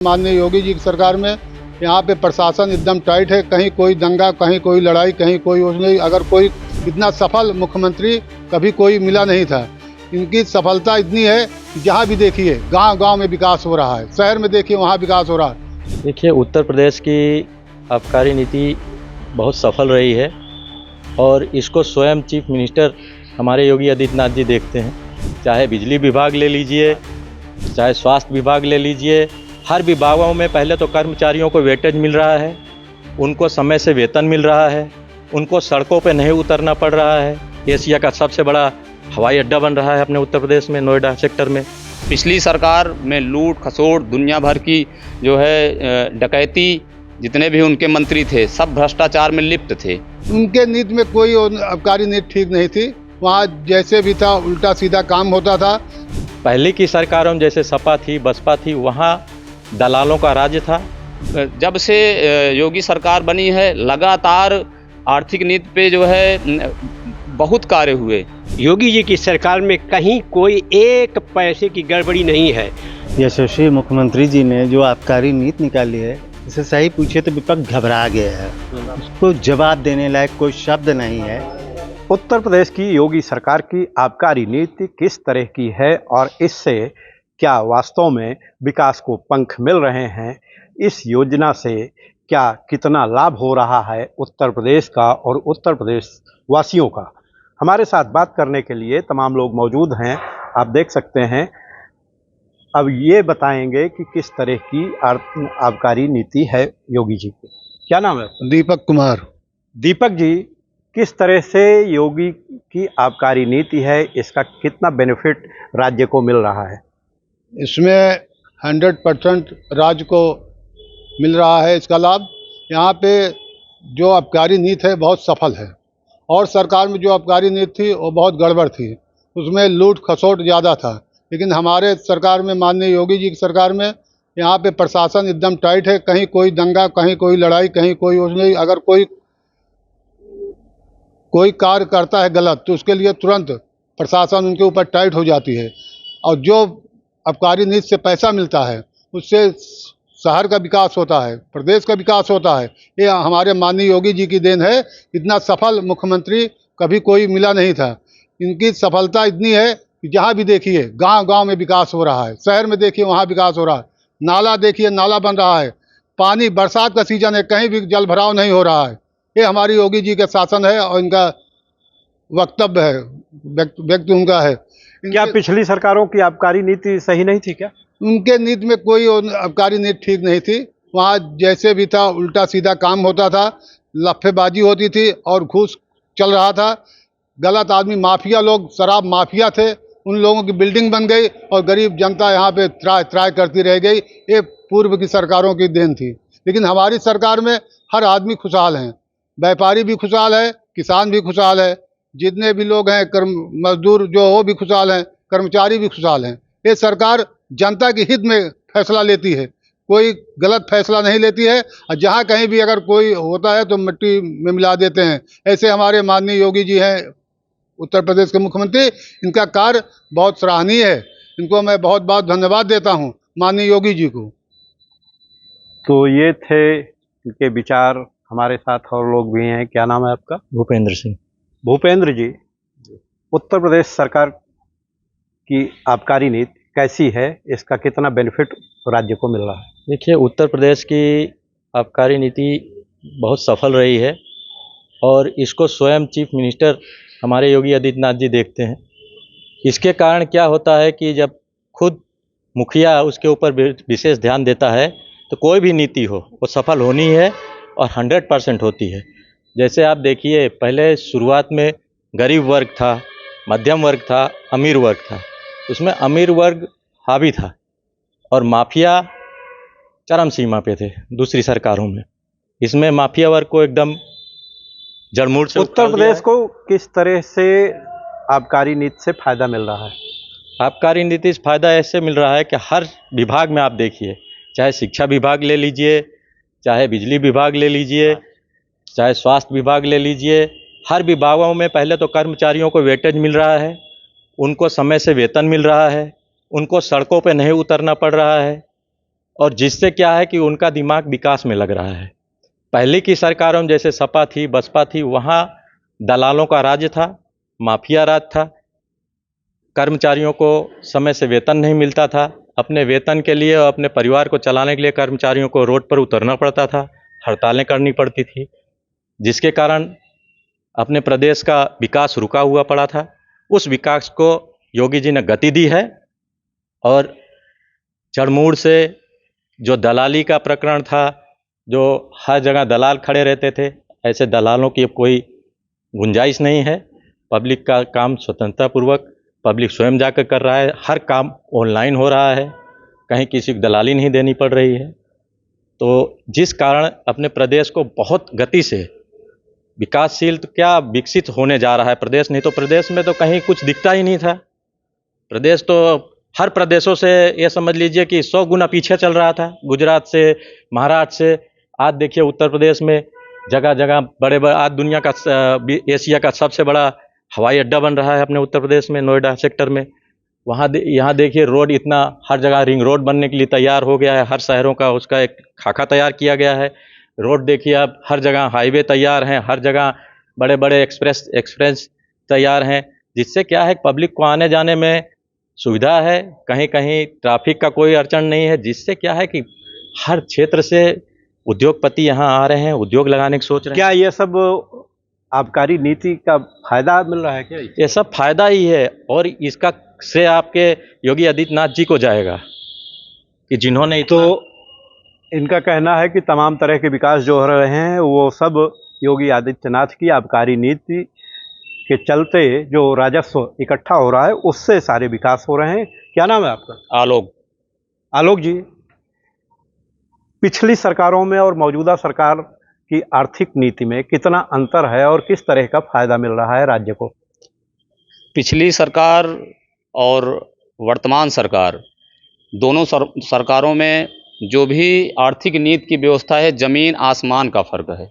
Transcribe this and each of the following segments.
माननीय योगी जी की सरकार में यहाँ पे प्रशासन एकदम टाइट है। कहीं कोई दंगा, कहीं कोई लड़ाई, कहीं कोई नहीं। अगर कोई इतना सफल मुख्यमंत्री कभी कोई मिला नहीं था। इनकी सफलता इतनी है कि जहाँ भी देखिए गांव गांव में विकास हो रहा है, शहर में देखिए वहाँ विकास हो रहा है। देखिए, उत्तर प्रदेश की आबकारी नीति बहुत सफल रही है और इसको स्वयं चीफ मिनिस्टर हमारे योगी आदित्यनाथ जी देखते हैं। चाहे बिजली विभाग ले लीजिए, चाहे स्वास्थ्य विभाग ले लीजिए, हर विभागों में पहले तो कर्मचारियों को वेटेज मिल रहा है, उनको समय से वेतन मिल रहा है, उनको सड़कों पे नहीं उतरना पड़ रहा है। एशिया का सबसे बड़ा हवाई अड्डा बन रहा है अपने उत्तर प्रदेश में, नोएडा सेक्टर में। पिछली सरकार में लूट खसोट, दुनिया भर की जो है डकैती, जितने भी उनके मंत्री थे सब भ्रष्टाचार में लिप्त थे। उनके नीति में कोई आबकारी नीति ठीक नहीं थी। वहाँ जैसे भी था उल्टा सीधा काम होता था। पहले की सरकारों में जैसे सपा थी, बसपा थी, वहाँ दलालों का राज्य था। जब से योगी सरकार बनी है लगातार आर्थिक नीति पे जो है बहुत कार्य हुए। योगी जी की सरकार में कहीं कोई एक पैसे की गड़बड़ी नहीं है। यशस्वी मुख्यमंत्री जी ने जो आबकारी नीति निकाली है, इसे सही पूछे तो विपक्ष घबरा गया है। उसको जवाब देने लायक कोई शब्द नहीं है। उत्तर प्रदेश की योगी सरकार की आबकारी नीति किस तरह की है और इससे क्या वास्तव में विकास को पंख मिल रहे हैं, इस योजना से क्या कितना लाभ हो रहा है उत्तर प्रदेश का और उत्तर प्रदेश वासियों का, हमारे साथ बात करने के लिए तमाम लोग मौजूद हैं। आप देख सकते हैं। अब ये बताएंगे कि किस तरह की आबकारी नीति है योगी जी की। क्या नाम है? दीपक कुमार। दीपक जी, किस तरह से योगी की आबकारी नीति है, इसका कितना बेनिफिट राज्य को मिल रहा है? इसमें 100% राज्य को मिल रहा है इसका लाभ। यहाँ पे जो आबकारी नीति है बहुत सफल है और सरकार में जो आबकारी नीति थी वो बहुत गड़बड़ थी। उसमें लूट खसोट ज़्यादा था। लेकिन हमारे सरकार में, माननीय योगी जी की सरकार में, यहाँ पे प्रशासन एकदम टाइट है। कहीं कोई दंगा, कहीं कोई लड़ाई, कहीं कोई नहीं। अगर कोई कार्य करता है गलत तो उसके लिए तुरंत प्रशासन उनके ऊपर टाइट हो जाती है। और जो आबकारी नीति से पैसा मिलता है उससे शहर का विकास होता है, प्रदेश का विकास होता है। ये हमारे माननीय योगी जी की देन है। इतना सफल मुख्यमंत्री कभी कोई मिला नहीं था। इनकी सफलता इतनी है कि जहाँ भी देखिए गांव गांव में विकास हो रहा है, शहर में देखिए वहाँ विकास हो रहा है। नाला देखिए, नाला बन रहा है। पानी, बरसात का सीजन है, कहीं भी जल भराव नहीं हो रहा है। ये हमारी योगी जी का शासन है और इनका वक्तव्य है, व्यक्ति उनका है। क्या पिछली सरकारों की आबकारी नीति सही नहीं थी क्या? उनके नीति में कोई आबकारी नीति ठीक नहीं थी। वहाँ जैसे भी था उल्टा सीधा काम होता था, लफ्फेबाजी होती थी और घूस चल रहा था। गलत आदमी, माफिया लोग, शराब माफिया थे, उन लोगों की बिल्डिंग बन गई और गरीब जनता यहाँ पे त्राय करती रह गई। ये पूर्व की सरकारों की देन थी। लेकिन हमारी सरकार में हर आदमी खुशहाल हैं। व्यापारी भी खुशहाल है, किसान भी खुशहाल है, जितने भी लोग हैं मजदूर जो वो भी खुशहाल हैं, कर्मचारी भी खुशहाल हैं। ये सरकार जनता के हित में फैसला लेती है, कोई गलत फैसला नहीं लेती है। और जहाँ कहीं भी अगर कोई होता है तो मिट्टी में मिला देते हैं। ऐसे हमारे माननीय योगी जी हैं, उत्तर प्रदेश के मुख्यमंत्री। इनका कार्य बहुत सराहनीय है। इनको मैं बहुत बहुत धन्यवाद देता हूँ, माननीय योगी जी को। तो ये थे इनके विचार। हमारे साथ और लोग भी हैं। क्या नाम है आपका? भूपेंद्र सिंह। भूपेंद्र जी, उत्तर प्रदेश सरकार की आबकारी नीति कैसी है, इसका कितना बेनिफिट राज्य को मिल रहा है? देखिए, उत्तर प्रदेश की आबकारी नीति बहुत सफल रही है और इसको स्वयं चीफ मिनिस्टर हमारे योगी आदित्यनाथ जी देखते हैं। इसके कारण क्या होता है कि जब खुद मुखिया उसके ऊपर विशेष ध्यान देता है तो कोई भी नीति हो वो सफल होनी है और 100% होती है। जैसे आप देखिए, पहले शुरुआत में गरीब वर्ग था, मध्यम वर्ग था, अमीर वर्ग था। उसमें अमीर वर्ग हावी था और माफिया चरम सीमा पे थे दूसरी सरकारों में। इसमें माफिया वर्ग को एकदम जड़मूल से उत्तर प्रदेश को किस तरह से आबकारी नीति से फायदा मिल रहा है? आबकारी नीति से फायदा ऐसे मिल रहा है कि हर विभाग में आप देखिए, चाहे शिक्षा विभाग ले लीजिए, चाहे बिजली विभाग ले लीजिए, चाहे स्वास्थ्य विभाग ले लीजिए, हर विभागों में पहले तो कर्मचारियों को वेटेज मिल रहा है, उनको समय से वेतन मिल रहा है, उनको सड़कों पे नहीं उतरना पड़ रहा है और जिससे क्या है कि उनका दिमाग विकास में लग रहा है। पहले की सरकारों में जैसे सपा थी, बसपा थी, वहाँ दलालों का राज था, माफिया राज था, कर्मचारियों को समय से वेतन नहीं मिलता था। अपने वेतन के लिए और अपने परिवार को चलाने के लिए कर्मचारियों को रोड पर उतरना पड़ता था, हड़तालें करनी पड़ती थी, जिसके कारण अपने प्रदेश का विकास रुका हुआ पड़ा था। उस विकास को योगी जी ने गति दी है और जड़मूड़ से जो दलाली का प्रकरण था, जो हर जगह दलाल खड़े रहते थे, ऐसे दलालों की अब कोई गुंजाइश नहीं है। पब्लिक का काम स्वतंत्रतापूर्वक पब्लिक स्वयं जाकर कर रहा है, हर काम ऑनलाइन हो रहा है, कहीं किसी को दलाली नहीं देनी पड़ रही है। तो जिस कारण अपने प्रदेश को बहुत गति से विकासशील तो क्या विकसित होने जा रहा है प्रदेश, नहीं तो प्रदेश में तो कहीं कुछ दिखता ही नहीं था। प्रदेश तो हर प्रदेशों से ये समझ लीजिए कि 100 गुना पीछे चल रहा था, गुजरात से, महाराष्ट्र से। आज देखिए उत्तर प्रदेश में जगह जगह बड़े बड़े, आज दुनिया का एशिया का सबसे बड़ा हवाई अड्डा बन रहा है अपने उत्तर प्रदेश में, नोएडा सेक्टर में। यहाँ देखिए रोड इतना हर जगह रिंग रोड बनने के लिए तैयार हो गया है, हर शहरों का उसका एक खाका तैयार किया गया है। रोड देखिए अब हर जगह हाईवे तैयार हैं, हर जगह बड़े बड़े एक्सप्रेस तैयार हैं, जिससे क्या है पब्लिक को आने जाने में सुविधा है, कहीं कहीं ट्रैफिक का कोई अड़चन नहीं है, जिससे क्या है कि हर क्षेत्र से उद्योगपति यहाँ आ रहे हैं, उद्योग लगाने की सोच रहे हैं। क्या ये सब आबकारी नीति का फायदा मिल रहा है क्या? ये सब फायदा ही है और इसका श्रेय आपके योगी आदित्यनाथ जी को जाएगा कि जिन्होंने तो इनका कहना है कि तमाम तरह के विकास जो हो रहे हैं वो सब योगी आदित्यनाथ की आबकारी नीति के चलते जो राजस्व इकट्ठा हो रहा है उससे सारे विकास हो रहे हैं। क्या नाम है आपका? आलोक। आलोक जी, पिछली सरकारों में और मौजूदा सरकार की आर्थिक नीति में कितना अंतर है और किस तरह का फायदा मिल रहा है राज्य को? पिछली सरकार और वर्तमान सरकार दोनों सरकारों में जो भी आर्थिक नीति की व्यवस्था है, ज़मीन आसमान का फ़र्क है।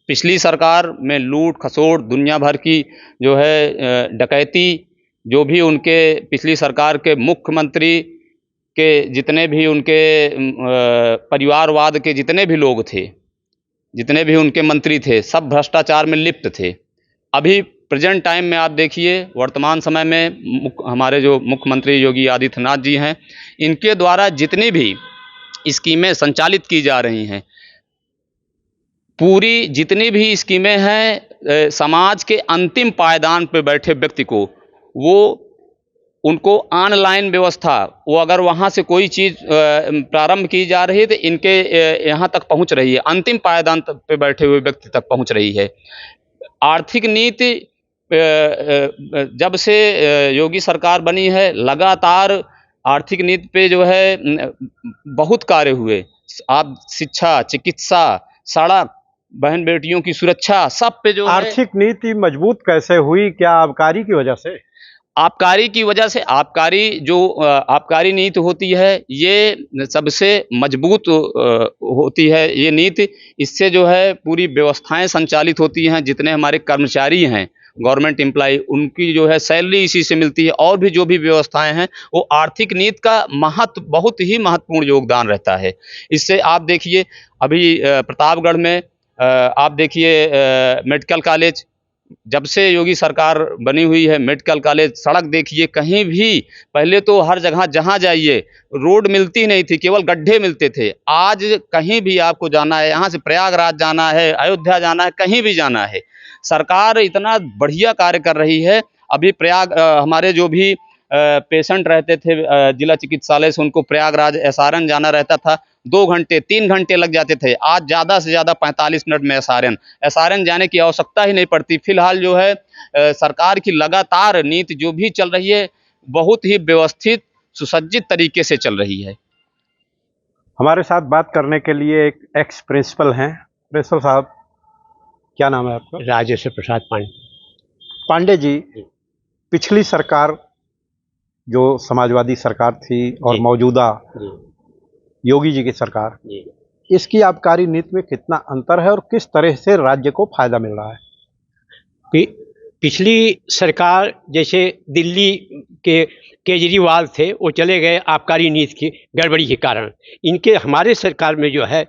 पिछली सरकार में लूट खसोट दुनिया भर की जो है डकैती, जो भी उनके पिछली सरकार के मुख्यमंत्री के जितने भी उनके परिवारवाद के जितने भी लोग थे, जितने भी उनके मंत्री थे, सब भ्रष्टाचार में लिप्त थे। अभी प्रेजेंट टाइम में आप देखिए, वर्तमान समय में हमारे जो मुख्यमंत्री योगी आदित्यनाथ जी हैं, इनके द्वारा जितनी भी स्कीमें संचालित की जा रही हैं, पूरी जितनी भी स्कीमें हैं समाज के अंतिम पायदान पर बैठे व्यक्ति को, वो उनको ऑनलाइन व्यवस्था, वो अगर वहाँ से कोई चीज़ प्रारंभ की जा रही है तो इनके यहाँ तक पहुँच रही है, अंतिम पायदान पे बैठे हुए व्यक्ति तक पहुँच रही है। आर्थिक नीति जब से योगी सरकार बनी है, लगातार आर्थिक नीति पे जो है बहुत कार्य हुए। आप शिक्षा, चिकित्सा, सड़क, बहन बेटियों की सुरक्षा, सब पे जो आर्थिक नीति मजबूत कैसे हुई? क्या आबकारी की वजह से? आबकारी की वजह से। आबकारी नीति होती है ये सबसे मजबूत होती है ये नीति। इससे जो है पूरी व्यवस्थाएं संचालित होती हैं। जितने हमारे कर्मचारी हैं, गवर्नमेंट एम्प्लॉय, उनकी जो है सैलरी इसी से मिलती है। और भी जो भी व्यवस्थाएं हैं, वो आर्थिक नीति का बहुत ही महत्वपूर्ण योगदान रहता है। इससे आप देखिए अभी प्रतापगढ़ में आप देखिए मेडिकल कॉलेज, जब से योगी सरकार बनी हुई है, मेडिकल कॉलेज, सड़क देखिए, कहीं भी पहले तो हर जगह जहाँ जाइए रोड मिलती नहीं थी, केवल गड्ढे मिलते थे। आज कहीं भी आपको जाना है, यहाँ से प्रयागराज जाना है, अयोध्या जाना है, कहीं भी जाना है, सरकार इतना बढ़िया कार्य कर रही है। अभी हमारे जो भी पेशेंट रहते थे जिला चिकित्सालय से, उनको प्रयागराज एसआरएन जाना रहता था, 2 घंटे 3 घंटे लग जाते थे। आज ज़्यादा से ज़्यादा 45 मिनट में एसआरएन जाने की आवश्यकता ही नहीं पड़ती। फिलहाल जो है सरकार की लगातार नीति जो भी चल रही है, बहुत ही व्यवस्थित सुसज्जित तरीके से चल रही है। हमारे साथ बात करने के लिए एक एक्स प्रिंसिपल हैं। प्रिंसिपल साहब, क्या नाम है आपका? राजेश्वर प्रसाद पांडे। पांडे जी, पिछली सरकार जो समाजवादी सरकार थी और मौजूदा योगी जी की सरकार, इसकी आबकारी नीति में कितना अंतर है और किस तरह से राज्य को फायदा मिल रहा है? पिछली सरकार जैसे दिल्ली के केजरीवाल थे, वो चले गए आबकारी नीति की गड़बड़ी के कारण। इनके हमारे सरकार में जो है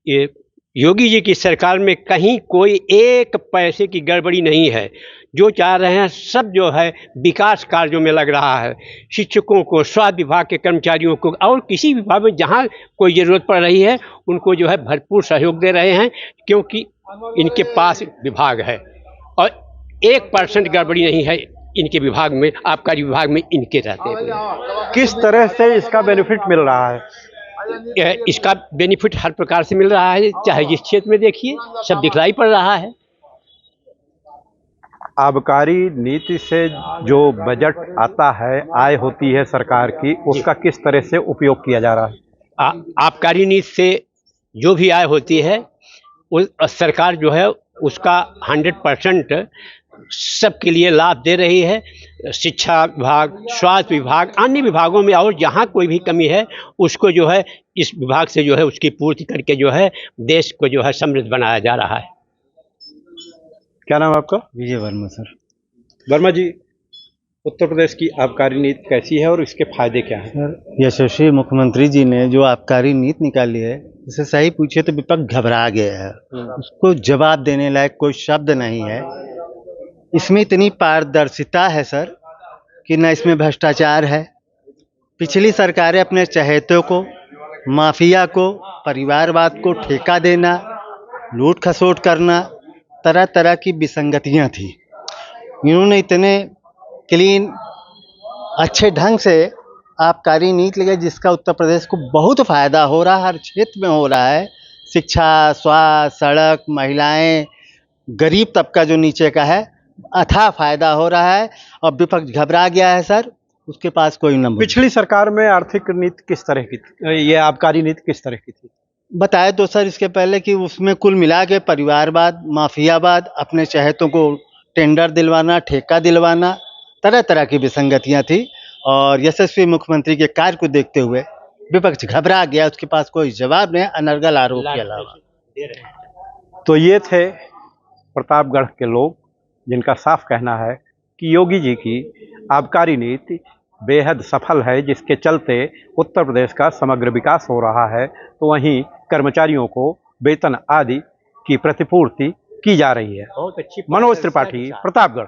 ये योगी जी की सरकार में कहीं कोई एक पैसे की गड़बड़ी नहीं है। जो चाह रहे हैं सब जो है विकास कार्यों में लग रहा है। शिक्षकों को, स्वास्थ्य विभाग के कर्मचारियों को और किसी विभाग में जहाँ कोई ज़रूरत पड़ रही है उनको जो है भरपूर सहयोग दे रहे हैं, क्योंकि इनके पास विभाग है और 1% गड़बड़ी नहीं है इनके विभाग में, आबकारी विभाग में इनके रहते हैं। किस तरह से इसका बेनिफिट मिल रहा है? इसका बेनिफिट हर प्रकार से मिल रहा है, चाहे जिस क्षेत्र में देखिए सब दिखलाई पड़ रहा है। आबकारी नीति से जो बजट आता है, आय होती है सरकार की, उसका किस तरह से उपयोग किया जा रहा है? आबकारी नीति से जो भी आय होती है उस सरकार जो है उसका 100% सबके लिए लाभ दे रही है। शिक्षा विभाग, स्वास्थ्य विभाग, अन्य विभागों में और जहाँ कोई भी कमी है उसको जो है इस विभाग से जो है उसकी पूर्ति करके जो है देश को जो है समृद्ध बनाया जा रहा है। क्या नाम है आपका? विजय वर्मा सर। वर्मा जी, उत्तर प्रदेश की आबकारी नीति कैसी है और इसके फायदे क्या हैं? सर, यशस्वी मुख्यमंत्री जी ने जो आबकारी नीति निकाली है, इसे सही पूछे तो विपक्ष घबरा गया है। उसको जवाब देने लायक कोई शब्द नहीं है। इसमें इतनी पारदर्शिता है सर कि न इसमें भ्रष्टाचार है। पिछली सरकारें अपने चहेतों को, माफिया को, परिवारवाद को ठेका देना, लूट खसोट करना, तरह तरह की विसंगतियां थी। इन्होंने इतने क्लीन अच्छे ढंग से आबकारी नीति लगाई जिसका उत्तर प्रदेश को बहुत फायदा हो रहा है, हर क्षेत्र में हो रहा है। शिक्षा, स्वास्थ्य, सड़क, महिलाएं, गरीब तबका जो नीचे का है, अथाह फायदा हो रहा है और विपक्ष घबरा गया है सर। उसके पास कोई नंबर। पिछली सरकार में आर्थिक नीति किस तरह की थी? ये आबकारी नीति किस तरह की थी? बताए तो सर इसके पहले कि उसमें कुल मिला के परिवारवाद, माफियावाद, अपने चहेतों को टेंडर दिलवाना, ठेका दिलवाना, तरह तरह की विसंगतियां थी। और यशस्वी मुख्यमंत्री के कार्य को देखते हुए विपक्ष घबरा गया। उसके पास कोई जवाब नहीं, अनर्गल आरोप के अलावा। तो ये थे प्रतापगढ़ के लोग जिनका साफ कहना है कि योगी जी की आबकारी नीति बेहद सफल है, जिसके चलते उत्तर प्रदेश का समग्र विकास हो रहा है। तो वहीं कर्मचारियों को वेतन आदि की प्रतिपूर्ति की जा रही है। बहुत अच्छी मनोज त्रिपाठी, प्रतापगढ़।